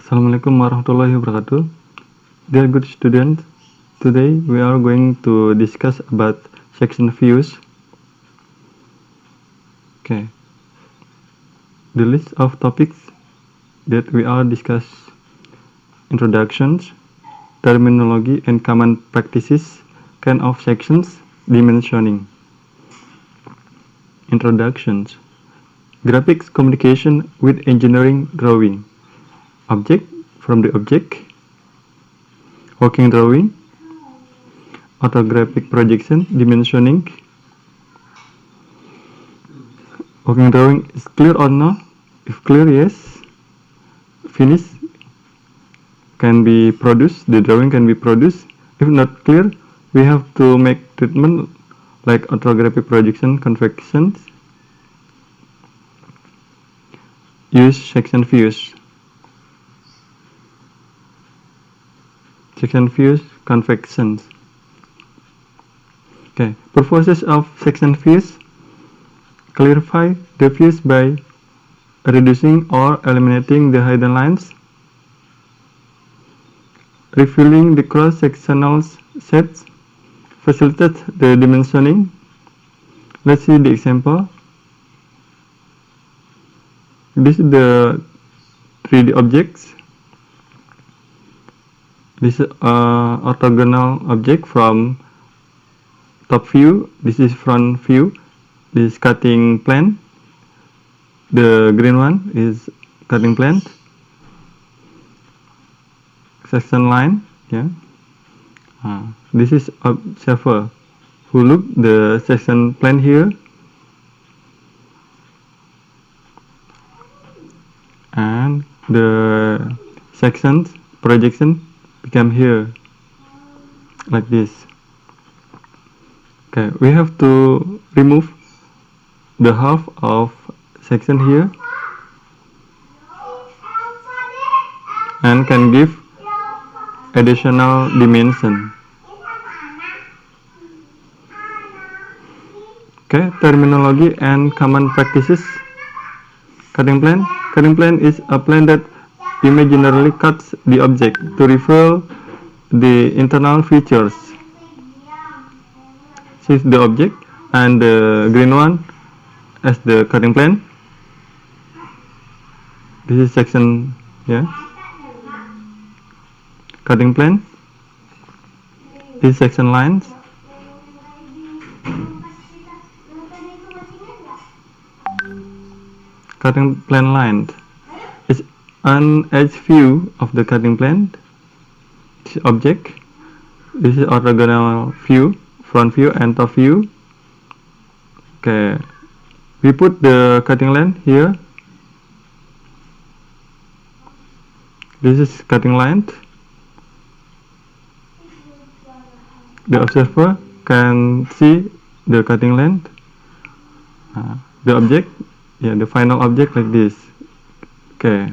Assalamualaikum warahmatullahi wabarakatuh. Dear good students, today we are going to discuss about section views. Okay. The list of topics that we are discuss: introductions, terminology and common practices, kind of sections, dimensioning. Introductions. Graphics communication with engineering drawing. Object from the object. Working drawing. Orthographic projection, dimensioning. Working drawing is clear or no? If clear, yes. Finish can be produced, the drawing can be produced. If not clear, we have to make treatment like orthographic projection, convections. Use section views. Section views, convections. Okay, purposes of section views: clarify the views by reducing or eliminating the hidden lines, revealing the cross-sectional sets, facilitate the dimensioning. Let's see the example. This is the 3D objects. This is orthogonal object from top view. This is front view. This is cutting plane. The green one is cutting plane. Section line. Yeah. This is observer who look the section plane here. And the sections projection become here like this. Okay, we have to remove the half of section here and can give additional dimension. Okay, terminology and common practices. Cutting plane. Cutting plane is a plane that imaginarily cuts the object to reveal the internal features. This is the object, and the green one as the cutting plane. This is section, yeah. Cutting plane. This is section lines. Cutting plane line is an edge view of the cutting plane. This is object. This is orthogonal view, front view and top view. Okay, we put the cutting line here. This is cutting line. The observer can see the cutting line. The object, yeah, the final object like this. Okay,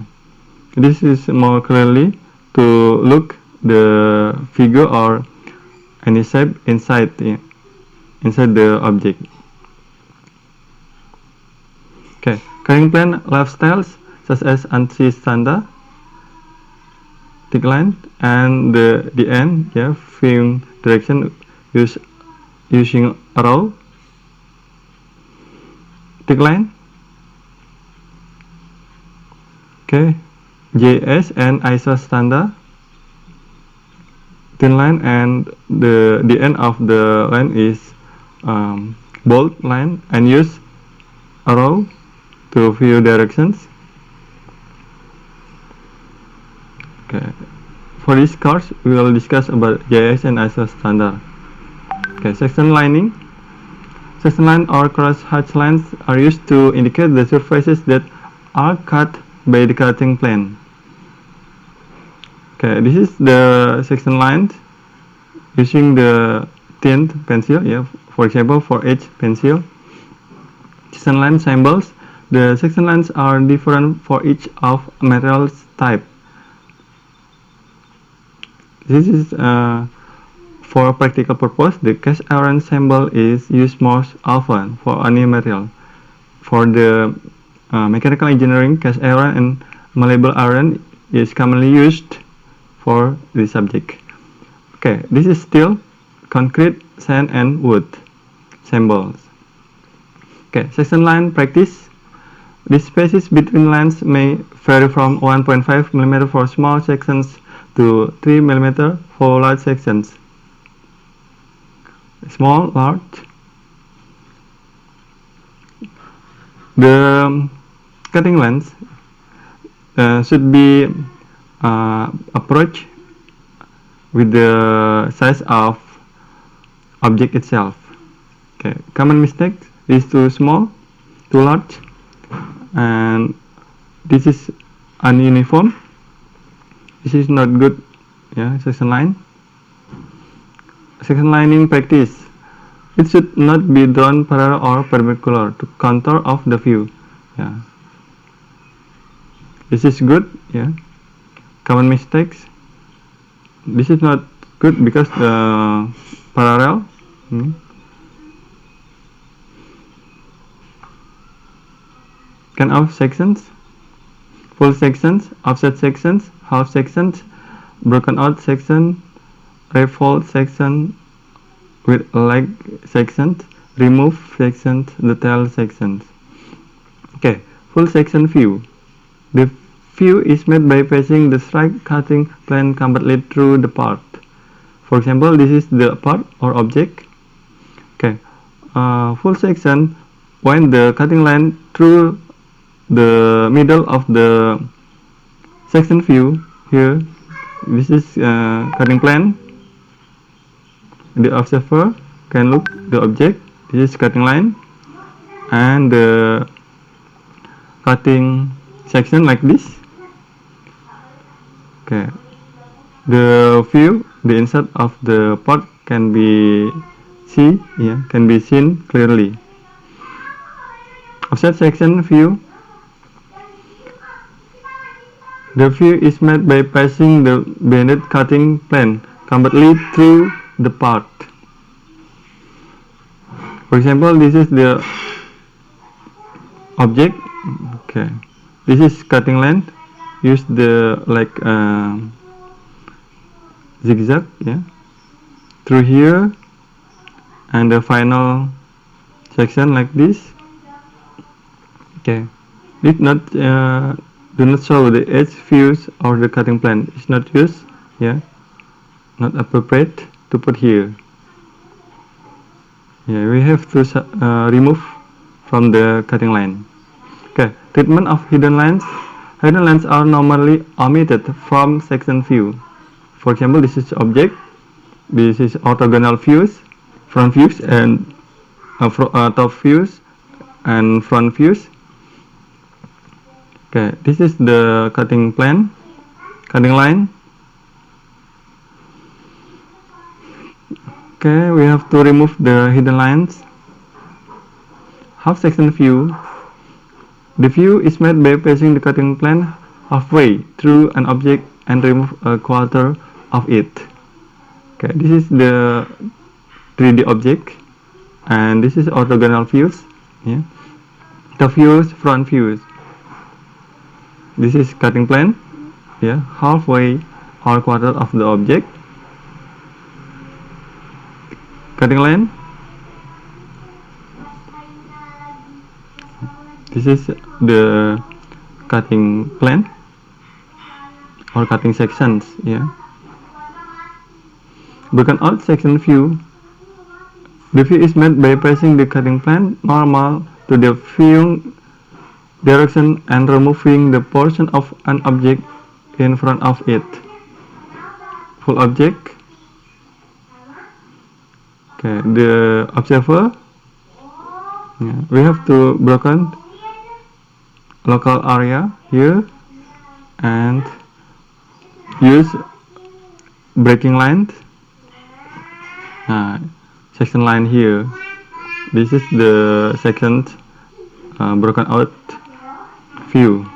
this is more clearly to look the figure or any shape inside the object. Okay, cutting plane lifestyles such as anti-standard, thick line, and the end, yeah, film direction using arrow, thick line. Okay, JS and ISO standard, thin line, and the end of the line is bold line, and use arrow to view directions. Okay, for this course we will discuss about JS and ISO standard. Okay, section lining. Section line or cross hatch lines are used to indicate the surfaces that are cut by the cutting plane. Okay, this is the section line using the tint pencil. Yeah, for example, for H pencil. Section line symbols. The section lines are different for each of materials type. This is for practical purpose. The cast iron symbol is used most often for any material. For the mechanical engineering, cast iron and malleable iron is commonly used for this subject. Okay, this is steel, concrete, sand, and wood symbols. Okay, section line practice. The spaces between lines may vary from 1.5 mm for small sections to 3 mm for large sections. Small, large. The cutting length should be approached with the size of object itself. Okay, common mistake is too small, too large, and this is ununiform. This is not good. Yeah, section line. Section lining practice. It should not be drawn parallel or perpendicular to contour of the view. Yeah. This is good. Yeah. Common mistakes. This is not good because the parallel. Kind of sections, full sections, offset sections, half sections, broken out section, refold section with leg sections, remove sections, detail sections. Okay, full section view. The view is made by passing the strike cutting plane completely through the part. For example, this is the part or object. Okay, full section when the cutting line through the middle of the section view here. This is cutting plane. The observer can look the object. This is cutting line, and the cutting section like this. Okay, the view, the inside of the part can be seen clearly. Offset section view. The view is made by passing the bended cutting plane completely through the part. For example, this is the object. Okay, this is cutting length. Use the zigzag, through here, and the final section like this. Okay, did not do not show the edge views or the cutting plane. It's not used, not appropriate to put here. We have to remove from the cutting line. Okay, treatment of hidden lines. Hidden lines are normally omitted from section view. For example, this is object. This is orthogonal views, front views, and top views and front views. Okay, this is the cutting plane, cutting line. Okay, we have to remove the hidden lines. Half section view. The view is made by passing the cutting plane halfway through an object and remove a quarter of it. Okay, this is the 3D object, and this is orthogonal views. Top views, front views. This is cutting plane, halfway or quarter of the object. Cutting line. This is the cutting plane or cutting sections. Broken out section view. The view is made by passing the cutting plane normal to the viewing direction and removing the portion of an object in front of it. Full object. Okay, the observer. We have to broken local area here and use breaking line. Section line here. This is the second broken out view.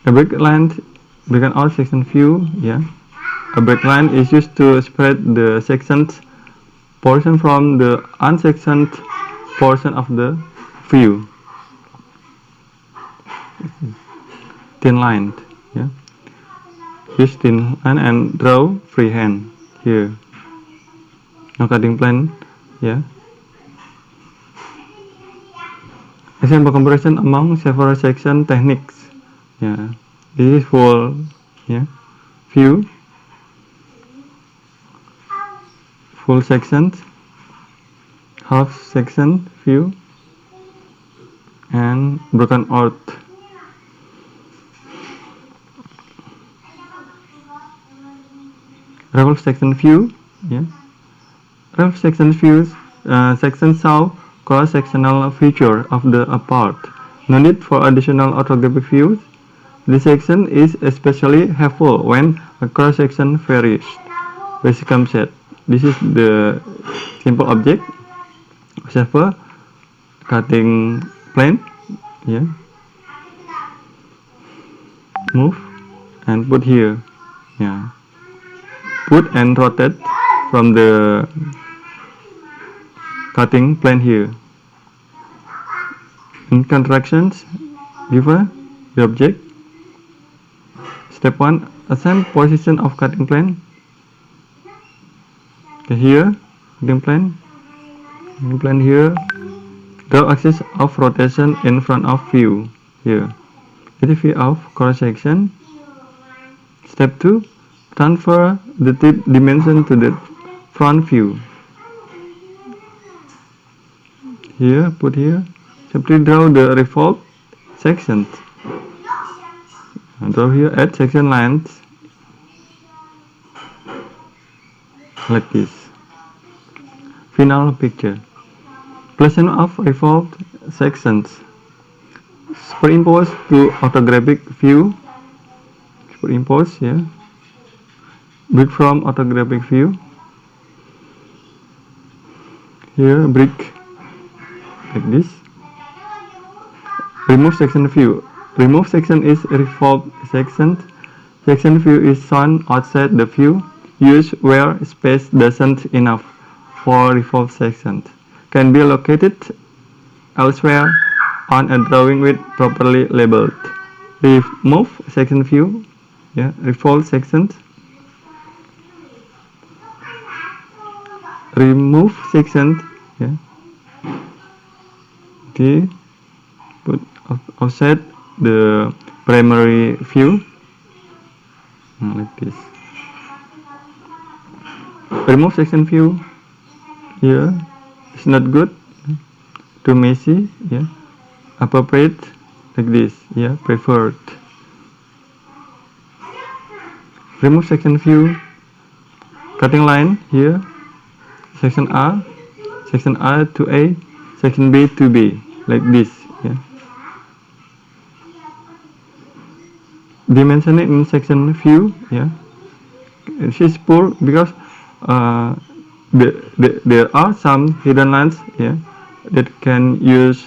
A broken out section view. A break line is used to spread the sections portion from the unsectioned portion of the view. thin line. Yeah, use thin line and draw freehand here. No cutting plan. Yeah. Example comparison among several section techniques. Yeah, this is full. Yeah, view, full sections, half section view, and broken out. Revolve section view. Yeah, revolve section views. Section show cross-sectional feature of the part. No need for additional orthographic views. This section is especially helpful when a cross-section varies. Basic concept. This is the simple object. Observer, cutting plane. Yeah. Move and put here. Yeah. Put and rotate from the cutting plane here. In contractions, given the object. Step 1. Assign position of cutting plane. Okay, here, cutting plane here. Draw axis of rotation in front of view here. It is view of cross section. Step 2. Transfer the tip dimension to the front view. Here, put here. Simply draw the revolved sections. Draw here at section lines like this. Final picture. Placement of revolved sections. Superimpose to orthographic view. Superimpose, yeah. Break from orthographic view. Here, break like this. Remove section view. Remove section is revolved section. Section view is shown outside the view. Use where space doesn't enough for revolved sections. Can be located elsewhere on a drawing with properly labeled. Remove section view. Yeah, revolved sections. Remove sections. Yeah. Okay. Put offset the primary view like this. Remove section view here. It's not good, too messy. Yeah, appropriate like this. Yeah, preferred. Remove section view. Cutting line here. Section A to A, section B to B, like this. Yeah. Dimensioning in section view. Yeah. This is poor because there are some hidden lines. Yeah, that can use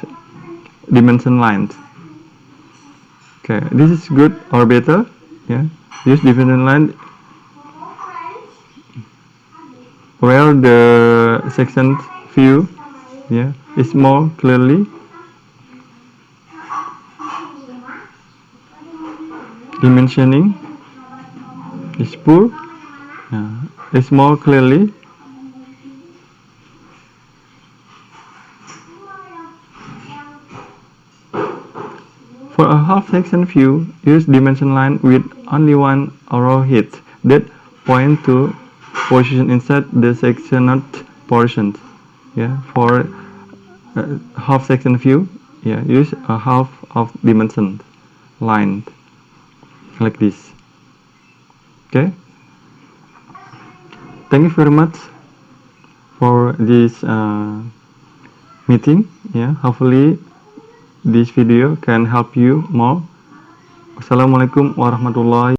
dimension lines. Okay, this is good or better. Yeah, use dimension line where the section view, yeah, is more clearly. Dimensioning is poor. It's more clearly. For a half section view, use dimension line with only one arrow hit that point to position inside the sectioned portions. Yeah, for half section view, yeah, use a half of dimension line like this. Okay. Thank you very much for this meeting. Yeah, hopefully this video can help you more. Wassalamualaikum warahmatullahi